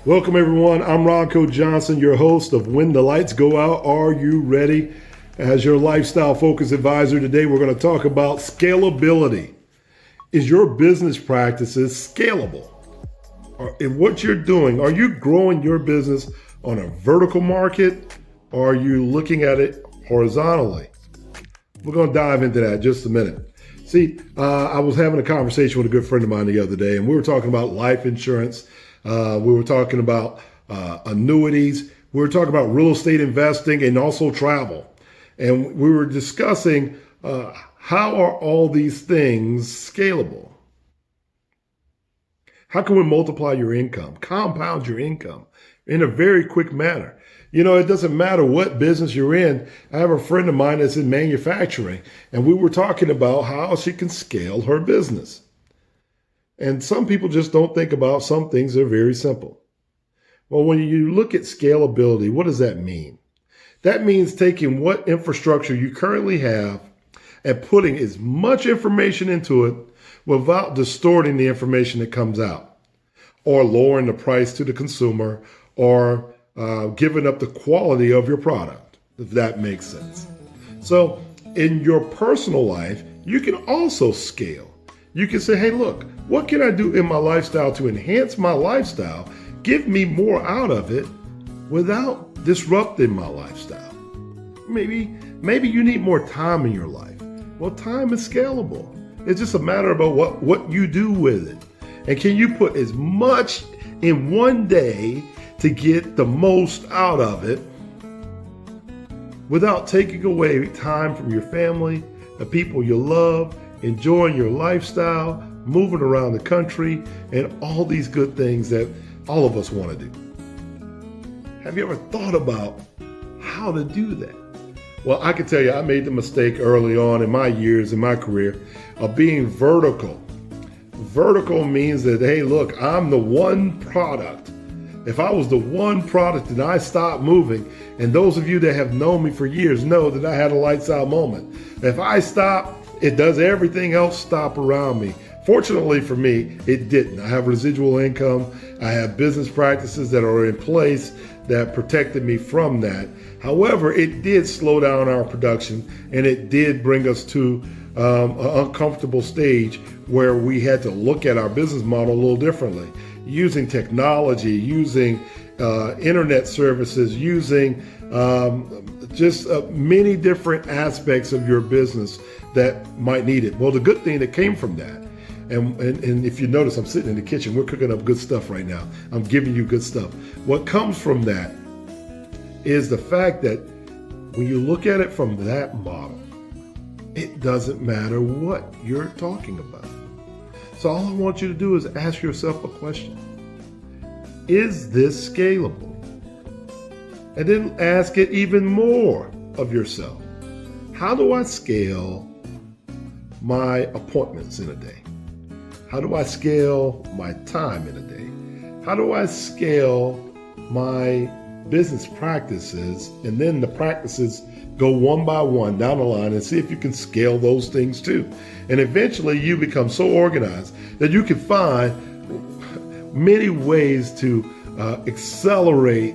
Welcome, everyone. I'm Ronco Johnson, your host of When the Lights Go Out. Are you ready? As your lifestyle focus advisor today, we're going to talk about scalability. Is your business practices scalable? In what you're doing, are you growing your business on a vertical market, or are you looking at it horizontally? We're going to dive into that in just a minute. See, I was having a conversation with a good friend of mine the other day, and we were talking about life insurance. We were talking about annuities. We were talking about real estate investing and also travel. And we were discussing how are all these things scalable? How can we multiply your income, compound your income in a very quick manner? You know, it doesn't matter what business you're in. I have a friend of mine that's in manufacturing, and we were talking about how she can scale her business. And some people just don't think about some things that are very simple. Well, when you look at scalability, what does that mean? That means taking what infrastructure you currently have and putting as much information into it without distorting the information that comes out, or lowering the price to the consumer, or giving up the quality of your product, if that makes sense. So in your personal life, you can also scale. You can say, hey, look, what can I do in my lifestyle to enhance my lifestyle, give me more out of it without disrupting my lifestyle? Maybe you need more time in your life. Well, time is scalable. It's just a matter about what you do with it. And can you put as much in one day to get the most out of it without taking away time from your family, the people you love, enjoying your lifestyle, moving around the country, and all these good things that all of us want to do? Have you ever thought about how to do that? Well, I can tell you, I made the mistake early on in my years, in my career, of being vertical. Vertical means that, hey, look, I'm the one product. If I was the one product and I stopped moving, and those of you that have known me for years know that I had a lights out moment. If I stop, it does everything else stop around me. Fortunately for me, it didn't. I have residual income. I have business practices that are in place that protected me from that. However, it did slow down our production, and it did bring us to an uncomfortable stage where we had to look at our business model a little differently, using technology, using internet services, using just many different aspects of your business that might need it. Well, the good thing that came from that, and if you notice, I'm sitting in the kitchen, we're cooking up good stuff right now. I'm giving you good stuff. What comes from that is the fact that when you look at it from that model, it doesn't matter what you're talking about. So all I want you to do is ask yourself a question. Is this scalable? And then ask it even more of yourself. How do I scale my appointments in a day? How do I scale my time in a day? How do I scale my business practices? And then the practices go one by one down the line and see if you can scale those things too. And eventually you become so organized that you can find many ways to accelerate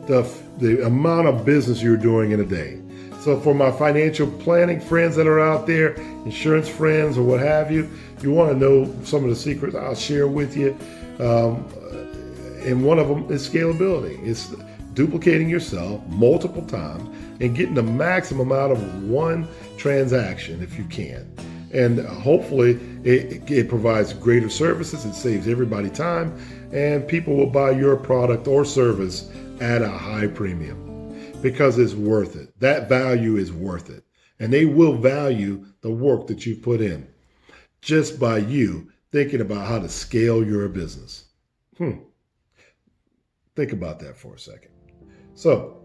the amount of business you're doing in a day. So for my financial planning friends that are out there, insurance friends or what have you, you want to know some of the secrets I'll share with you. And one of them is scalability. It's duplicating yourself multiple times and getting the maximum out of one transaction if you can. And hopefully it provides greater services. It saves everybody time, and people will buy your product or service at a high premium because it's worth it. That value is worth it. And they will value the work that you put in just by you thinking about how to scale your business. Think about that for a second. So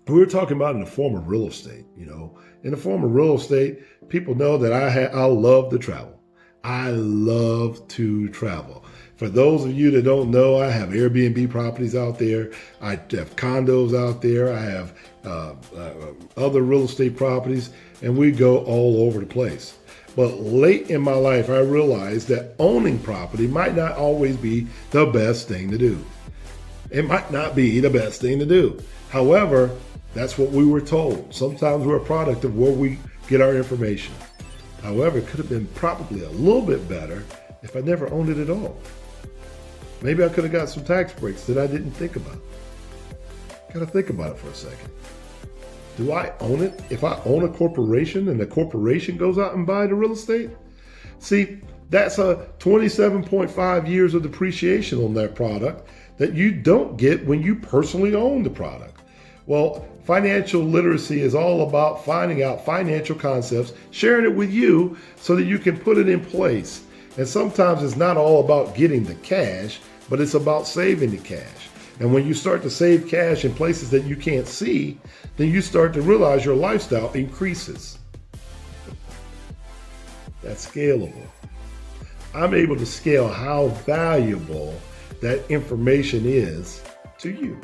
we were talking about in the form of real estate. In the form of real estate, people know that I love to travel. I love to travel. For those of you that don't know, I have Airbnb properties out there. I have condos out there. I have other real estate properties, and we go all over the place. But late in my life, I realized that owning property might not always be the best thing to do. It might not be the best thing to do. However, that's what we were told. Sometimes we're a product of where we get our information. However, it could have been probably a little bit better if I never owned it at all. Maybe I could have got some tax breaks that I didn't think about. Got to think about it for a second. Do I own it? If I own a corporation and the corporation goes out and buy the real estate? See, that's a 27.5 years of depreciation on that product that you don't get when you personally own the product. Well, financial literacy is all about finding out financial concepts, sharing it with you so that you can put it in place. And sometimes it's not all about getting the cash, but it's about saving the cash. And when you start to save cash in places that you can't see, then you start to realize your lifestyle increases. That's scalable. I'm able to scale how valuable that information is to you.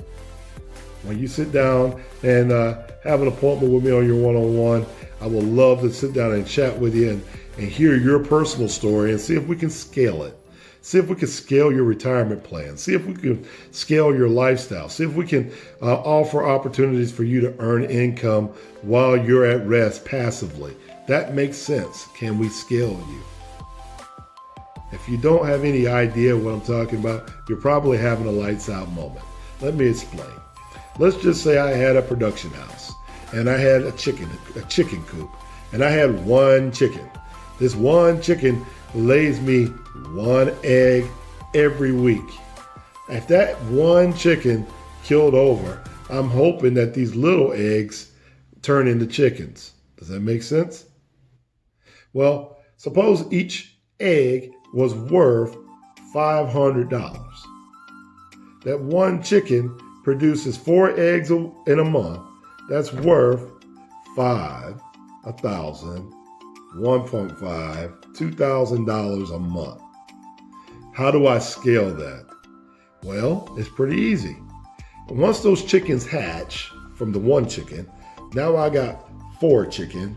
When you sit down and have an appointment with me on your one-on-one, I would love to sit down and chat with you and hear your personal story and see if we can scale it. See if we can scale your retirement plan. See if we can scale your lifestyle. See if we can offer opportunities for you to earn income while you're at rest passively. That makes sense. Can we scale you? If you don't have any idea what I'm talking about, you're probably having a lights out moment. Let me explain. Let's just say I had a production house and I had a chicken coop, and I had one chicken. This one chicken lays me one egg every week. If that one chicken killed over, I'm hoping that these little eggs turn into chickens. Does that make sense? Well, suppose each egg was worth $500. That one chicken produces 4 eggs in a month. That's worth $1,000, $1.5, $2,000 a month. How do I scale that? Well, it's pretty easy. Once those chickens hatch from the one chicken, now I got 4 chicken.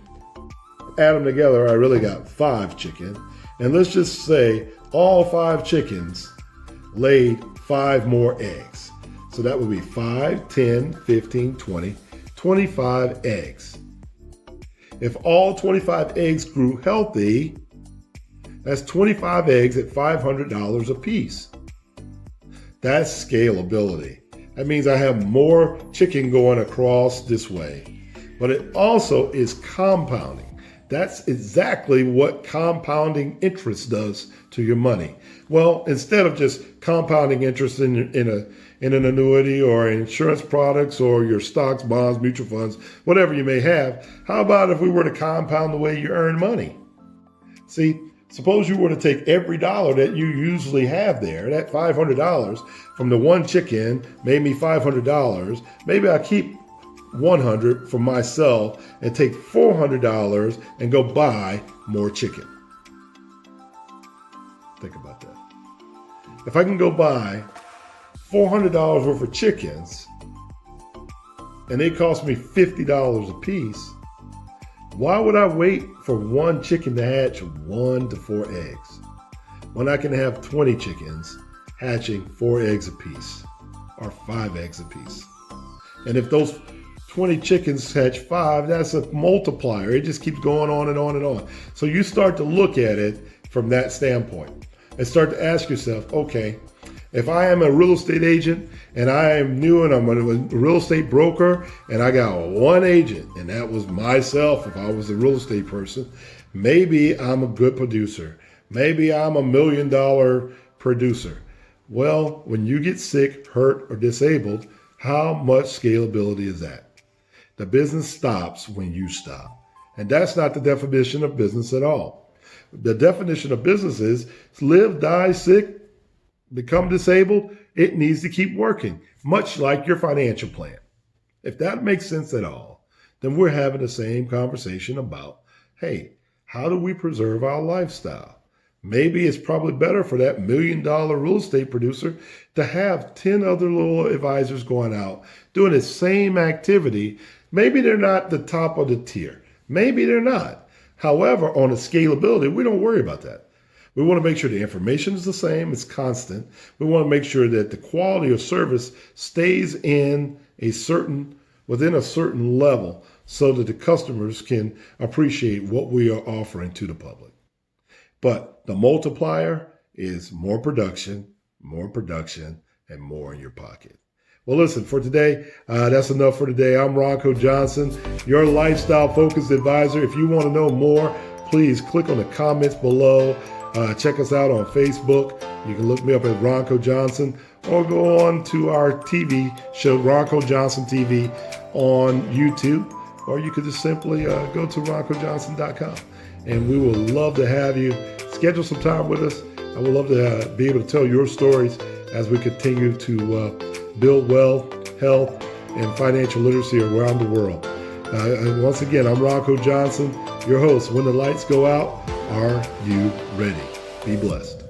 Add them together, I really got 5 chicken. And let's just say all 5 chickens laid 5 more eggs. So that would be 5, 10, 15, 20, 25 eggs. If all 25 eggs grew healthy, that's 25 eggs at $500 a piece. That's scalability. That means I have more chicken going across this way. But it also is compounding. That's exactly what compounding interest does to your money. Well, instead of just compounding interest in an annuity or insurance products or your stocks, bonds, mutual funds, whatever you may have, how about if we were to compound the way you earn money? See, suppose you were to take every dollar that you usually have there, that $500 from the one chicken made me $500. Maybe I keep $100 for myself and take $400 and go buy more chicken. Think about that. If I can go buy $400 worth of chickens and they cost me $50 a piece, why would I wait for one chicken to hatch 1 to 4 eggs when I can have 20 chickens hatching 4 eggs apiece or 5 eggs apiece? And if those 20 chickens hatch 5, that's a multiplier. It just keeps going on and on and on. So you start to look at it from that standpoint and start to ask yourself, okay, if I am a real estate agent and I am new and I'm a real estate broker and I got one agent and that was myself, if I was a real estate person, maybe I'm a good producer. Maybe I'm $1 million producer. Well, when you get sick, hurt, or disabled, how much scalability is that? The business stops when you stop. And that's not the definition of business at all. The definition of business is live, die, sick, become disabled. It needs to keep working, much like your financial plan. If that makes sense at all, then we're having the same conversation about, hey, how do we preserve our lifestyle? Maybe it's probably better for that $1 million real estate producer to have 10 other little advisors going out doing the same activity. Maybe they're not the top of the tier. Maybe they're not. However, on the scalability, we don't worry about that. We want to make sure the information is the same, it's constant. We want to make sure that the quality of service stays within a certain level so that the customers can appreciate what we are offering to the public. But the multiplier is more production, and more in your pocket. Well, listen, for today, that's enough for today. I'm Ronco Johnson, your lifestyle-focused advisor. If you want to know more, please click on the comments below. Check us out on Facebook. You can look me up at Ronco Johnson, or go on to our TV show, Ronco Johnson TV, on YouTube, or you could just simply go to roncojohnson.com. And we will love to have you schedule some time with us. I would love to be able to tell your stories as we continue to build wealth, health, and financial literacy around the world. Once again, I'm Ronco Johnson, your host. When the lights go out, are you ready? Be blessed.